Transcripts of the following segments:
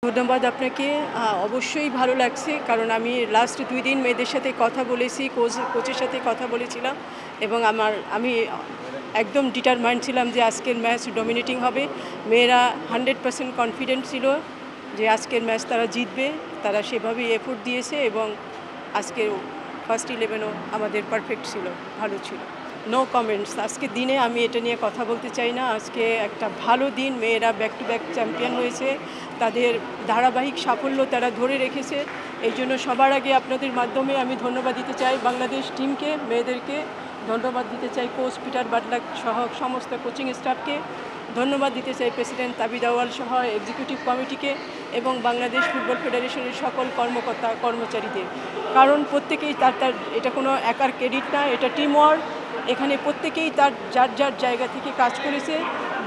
ধন্যবাদ আপনাকে। অবশ্যই ভালো লাগছে, কারণ আমি লাস্ট 2 দিন মেয়েদের সাথে কথা বলেছি, কোচের সাথে কথা বলেছিলাম এবং আমি একদম ডিটারমাইন্ড ছিলাম যে আজকের ম্যাচ ডমিনেটিং হবে। মেয়েরা 100% কনফিডেন্ট ছিল যে আজকের ম্যাচ তারা জিতবে। তারা সেভাবেই এফোর্ট দিয়েছে এবং আজকের ফার্স্ট 11ও আমাদের পারফেক্ট ছিল, ভালো ছিল। No comments. আজকের দিনে আমি এটা নিয়ে কথা বলতে চাই না। আজকে একটা ভালো দিন, মেয়েরা ব্যাক টু ব্যাক চ্যাম্পিয়ন হয়েছে, তাদের ধারাবাহিক সাফল্য তারা ধরে রেখেছে। এই জন্য সবার আগে আপনাদের মাধ্যমে আমি ধন্যবাদ দিতে চাই বাংলাদেশ টিমকে, মেয়েদেরকে ধন্যবাদ দিতে চাই কোচ পিটার বাটলার সহ সমস্ত কোচিং স্টাফকে, ধন্যবাদ দিতে চাই প্রেসিডেন্ট তাবিদ আউয়াল সহ এক্সিকিউটিভ কমিটিকে এবং বাংলাদেশ ফুটবল ফেডারেশনের সকল কর্মকর্তা কর্মচারীদের। কারণ প্রত্যেকেই তার এটা কোনো একার ক্রেডিট না, এটা টিম ওয়ার্ক। এখানে প্রত্যেকেই তার যার যার জায়গা থেকে কাজ করেছে,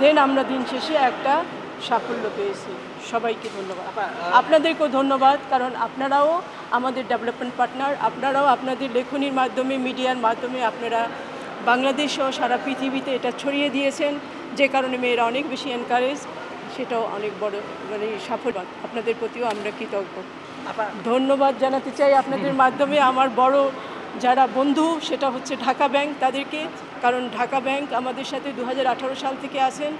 দেন আমরা দিন শেষে একটা সাফল্য পেয়েছি। সবাইকে ধন্যবাদ, আপনাদেরকেও ধন্যবাদ, কারণ আপনারাও আমাদের ডেভেলপমেন্ট পার্টনার। আপনারাও আপনাদের লেখনীর মাধ্যমে, মিডিয়ার মাধ্যমে আপনারা বাংলাদেশ সহ সারা পৃথিবীতে এটা ছড়িয়ে দিয়েছেন, যে কারণে মেয়েরা অনেক বেশি এনকারেজ। সেটাও অনেক বড় সাফল্য। আপনাদের প্রতিও আমরা কৃতজ্ঞ। ধন্যবাদ জানাতে চাই আপনাদের মাধ্যমে আমার বড় যারা বন্ধু, সেটা হচ্ছে ঢাকা ব্যাংক, তাদেরকে। কারণ ঢাকা ব্যাংক আমাদের সাথে 2018 সাল থেকে আছেন,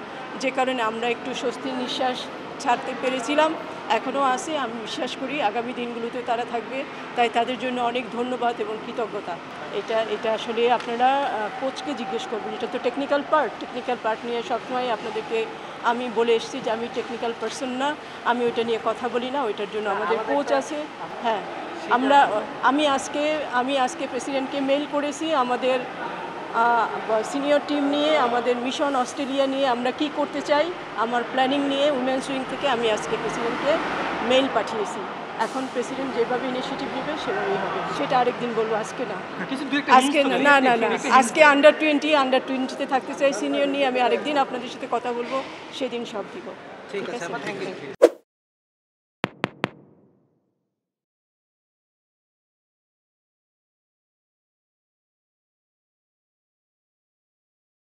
যে কারণে আমরা একটু স্বস্তির নিঃশ্বাস ছাড়তে পেরেছিলাম। এখনও আছে, আমি বিশ্বাস করি আগামী দিনগুলোতে তারা থাকবে। তাই তাদের জন্য অনেক ধন্যবাদ এবং কৃতজ্ঞতা। এটা আসলে আপনারা কোচকে জিজ্ঞেস করবেন, এটা তো টেকনিক্যাল পার্ট নিয়ে সবসময় আপনাদেরকে আমি বলে এসেছি যে আমি টেকনিক্যাল পার্সন না, আমি ওইটা নিয়ে কথা বলি না। ওইটার জন্য আমাদের কোচ আছে। হ্যাঁ, আমি আজকে প্রেসিডেন্টকে মেইল করেছি আমাদের সিনিয়র টিম নিয়ে, আমাদের মিশন অস্ট্রেলিয়া নিয়ে আমরা কি করতে চাই, আমার প্ল্যানিং নিয়ে উইমেন্স উইং থেকে আমি আজকে প্রেসিডেন্টকে মেইল পাঠিয়েছি। এখন প্রেসিডেন্ট যেভাবে ইনিশিয়েটিভ নেবে সেভাবেই হবে, সেটা আরেকদিন বলবো, আজকে না। আজকে আন্ডার 20তে থাকতে চাই সিনিয়র নিয়ে। আমি আরেকদিন আপনাদের সাথে কথা বলবো, সেদিন সব দিব। ঠিক আছে, থ্যাংক ইউ।